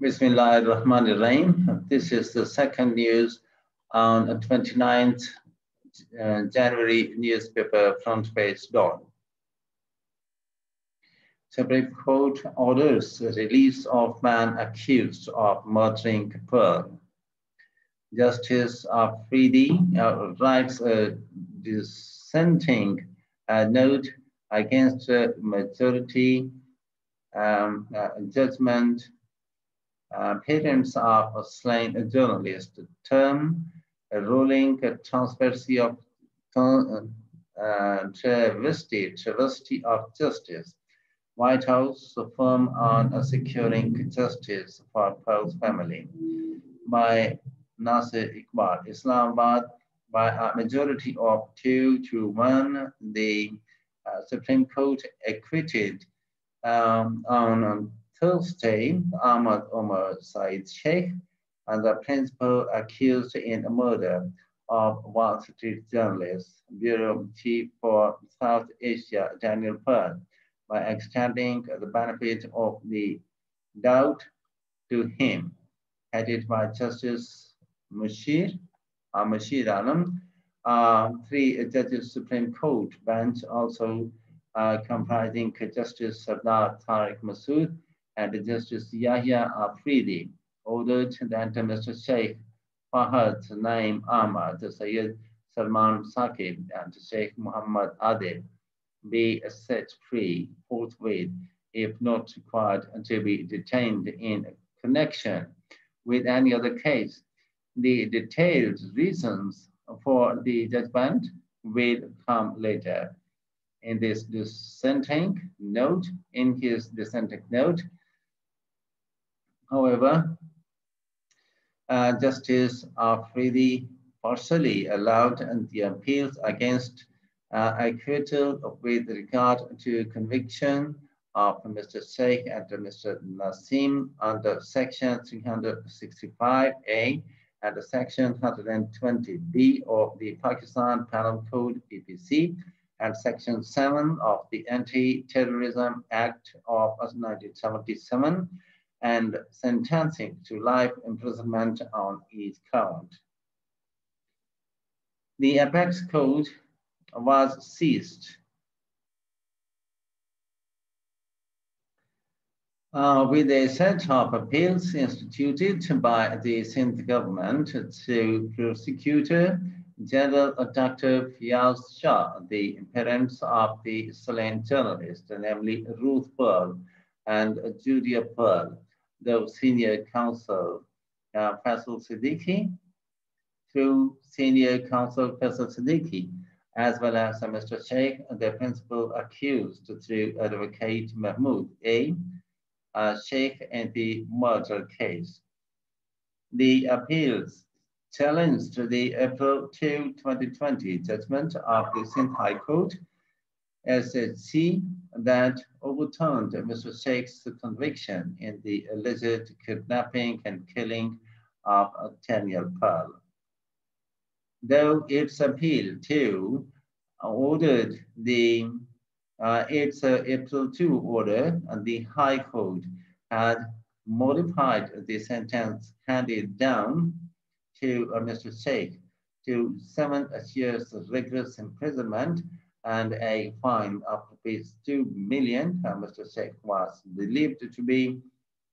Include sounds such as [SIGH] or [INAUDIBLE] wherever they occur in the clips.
Bismillahirrahmanirrahim. This is the second news on 29th January newspaper front page dawn. Supreme Court orders the release of man accused of murdering Pearl. Justice Afridi writes a dissenting note against the majority judgment. Parents of a slain journalist term a ruling transparency of travesty of justice. White House firm on securing justice for Pearl's family. By Nasir Iqbal, Islamabad, by a majority of 2-1, the Supreme Court acquitted on Thursday Ahmad Omar Said Sheikh and the principal accused in a murder of Wall Street journalist, Bureau Chief for South Asia Daniel Pearl, by extending the benefit of the doubt to him, headed by Justice Mushir Alam. 3 judges Supreme Court bench also comprising Justice Sardar Tariq Masood and Justice Yahya Afridi ordered that Mr. Sheikh Fahad Naim Ahmad, Sayyid Salman Saqib, and Sheikh Muhammad Adil be set free forthwith if not required to be detained in connection with any other case. The detailed reasons for the judgment will come later. In this dissenting note, however, Justice Afridi partially allowed the appeals against acquittal with regard to conviction of Mr. Sheikh and Mr. Nasim under Section 365A and Section 120B of the Pakistan Penal Code [COUGHS] and Section 7 of the Anti-Terrorism Act of 1977 and sentencing to life imprisonment on each count. The apex court was seized with a set of appeals instituted by the Sindh government to Prosecutor General Dr. Fiaz Shah, the parents of the slain journalist, namely Ruth Pearl and Julia Pearl, the senior counsel Faisal Siddiqui, through senior counsel Faisal Siddiqui, as well as Mr. Sheikh, the principal accused through Advocate Mahmood A. Sheikh in the murder case. The appeals challenged the April 2, 2020 judgment of the Sindh High Court SHC that overturned Mr. Sheikh's conviction in the alleged kidnapping and killing of Daniel Pearl. Though its appeal too ordered its April 2 order, and the High Court had modified the sentence handed down to Mr. Sheikh to 7 years of rigorous imprisonment and a fine of ₹2 million. Mr. Sheikh was believed to be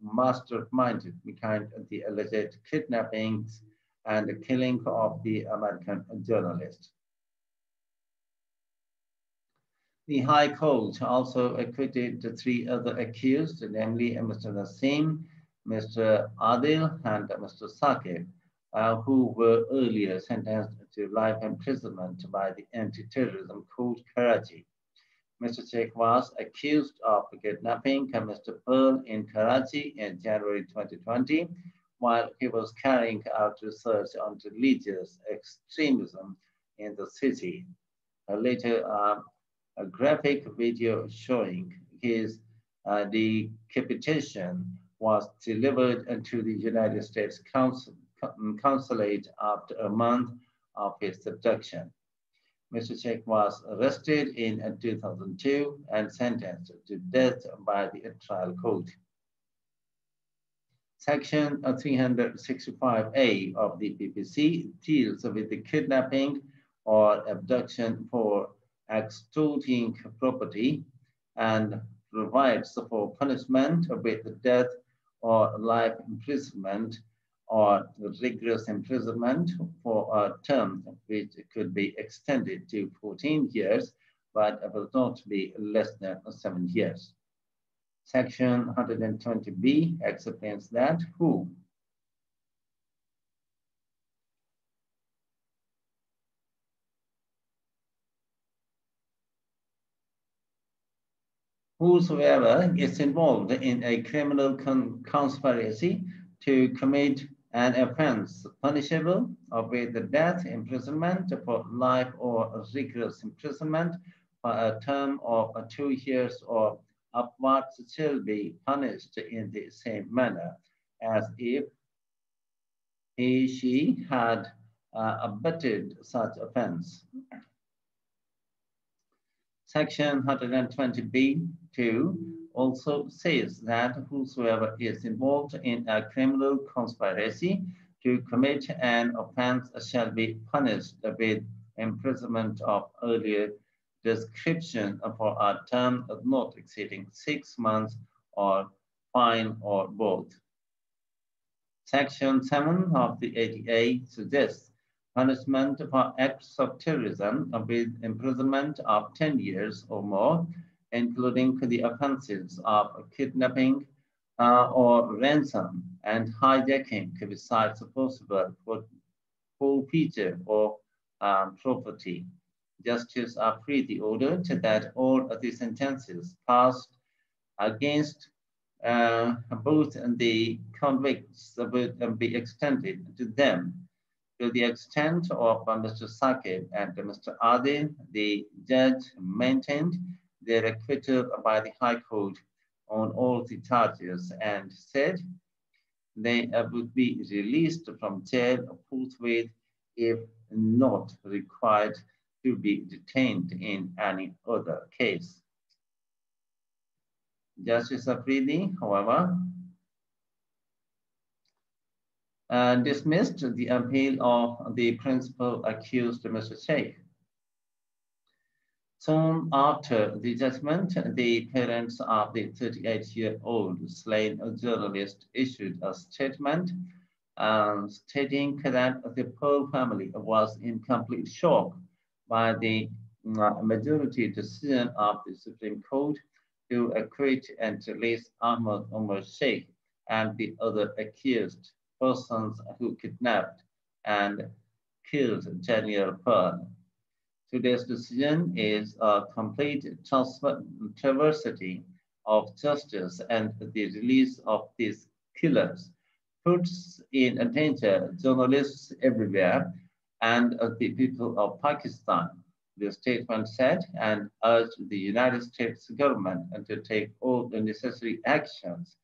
masterminded behind the alleged kidnappings and the killing of the American journalist. The High Court also acquitted the 3 other accused, namely Mr. Nasim, Mr. Adil, and Mr. Saqib, who were earlier sentenced to life imprisonment by the Anti-Terrorism Court, Karachi. Mr. Sheikh was accused of kidnapping Mr. Pearl in Karachi in January 2020, while he was carrying out research on religious extremism in the city. Later, a graphic video showing his decapitation was delivered to the United States consulate after a month of his abduction. Mr. Sheikh was arrested in 2002 and sentenced to death by the trial court. Section 365A of the PPC deals with the kidnapping or abduction for extorting property and provides for punishment with death or life imprisonment or rigorous imprisonment for a term which could be extended to 14 years, but will not be less than 7 years. Section 120B explains that whosoever is involved in a criminal conspiracy to commit an offense punishable with the death, imprisonment for life, or rigorous imprisonment for a term of 2 years or upwards shall be punished in the same manner as if she had abetted such offense. Section 120B(2) also says that whosoever is involved in a criminal conspiracy to commit an offense shall be punished with imprisonment of earlier description for a term of not exceeding 6 months or fine or both. Section 7 of the ADA suggests punishment for acts of terrorism with imprisonment of 10 years or more, including the offenses of kidnapping or ransom and hijacking, besides possible forfeiture of property. Justice Afridi ordered that all of the sentences passed against both the convicts would be extended to them. To the extent of Mr. Saqib and Mr. Adil, the judge maintained their acquittal by the High Court on all the charges and said they would be released from jail forthwith if not required to be detained in any other case. Justice Afridi, however, dismissed the appeal of the principal accused, Mr. Sheikh. Soon after the judgment, the parents of the 38-year-old slain journalist issued a statement stating that the Pearl family was in complete shock by the majority decision of the Supreme Court to acquit and release Ahmad Omar Sheikh and the other accused persons who kidnapped and killed Daniel Pearl. Today's decision is a complete travesty of justice, and the release of these killers puts in danger journalists everywhere and the people of Pakistan, the statement said, and urged the United States government to take all the necessary actions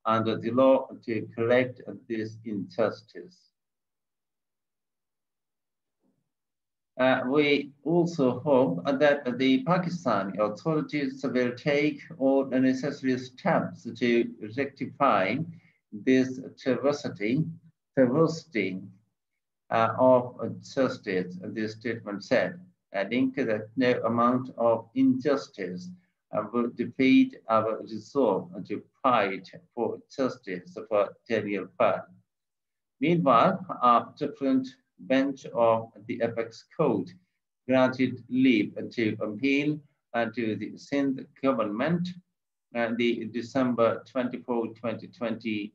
under the law to correct this injustice. We also hope that the Pakistani authorities will take all the necessary steps to rectify this travesty of justice, the statement said, adding that no amount of injustice will defeat our resolve to fight for justice for Daniel Pearl. Meanwhile, a different bench of the Apex Court granted leave to appeal to the Sindh government the December 24, 2020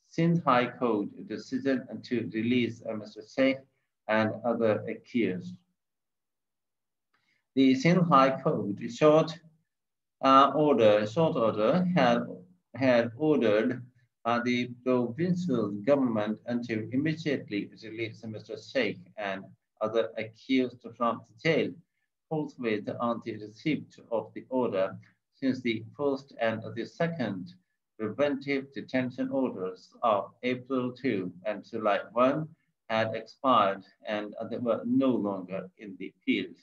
Sindh High Court decision to release Mr. Sheikh and other accused. The Sindh High Court short order had ordered the provincial government to immediately release Mr. Sheikh and other accused from the jail forthwith on the receipt of the order, since the first and the second preventive detention orders of April 2 and July 1 had expired and they were no longer in the field.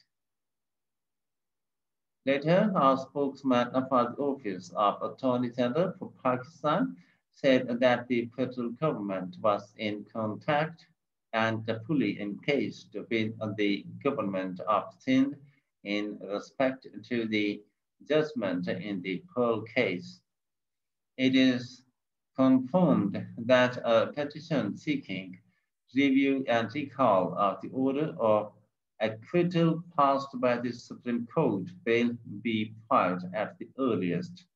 Later, our spokesman for the Office of Attorney General for Pakistan said that the federal government was in contact and fully engaged with the government of Sindh in respect to the judgment in the Pearl case. It is confirmed that a petition seeking review and recall of the order of acquittal passed by the Supreme Court will be filed at the earliest.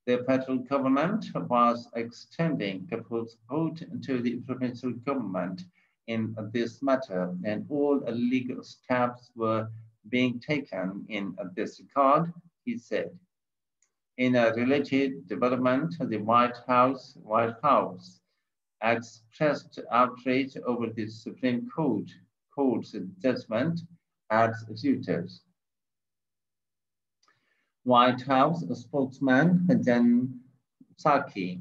The federal government was extending support to the provincial government in this matter, and all legal steps were being taken in this regard, he said. In a related development, the White House expressed outrage over the Supreme Court's judgment at Reuters. White House spokesman Jen Psaki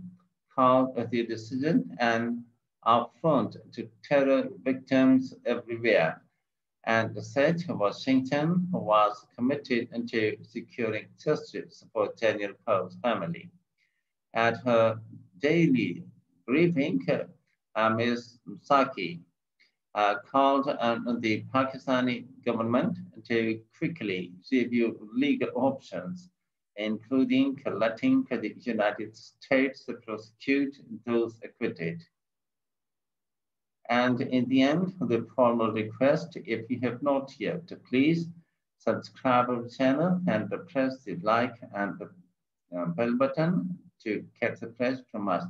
called the decision an affront to terror victims everywhere and said Washington was committed to securing justice for Daniel Pearl's family. At her daily briefing, Ms. Psaki called on the Pakistani government to quickly review legal options, including letting the United States prosecute those acquitted. And in the end, the formal request, if you have not yet, please subscribe our channel and press the like and the bell button to get the press from us.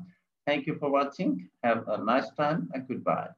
Thank you for watching. Have a nice time and goodbye.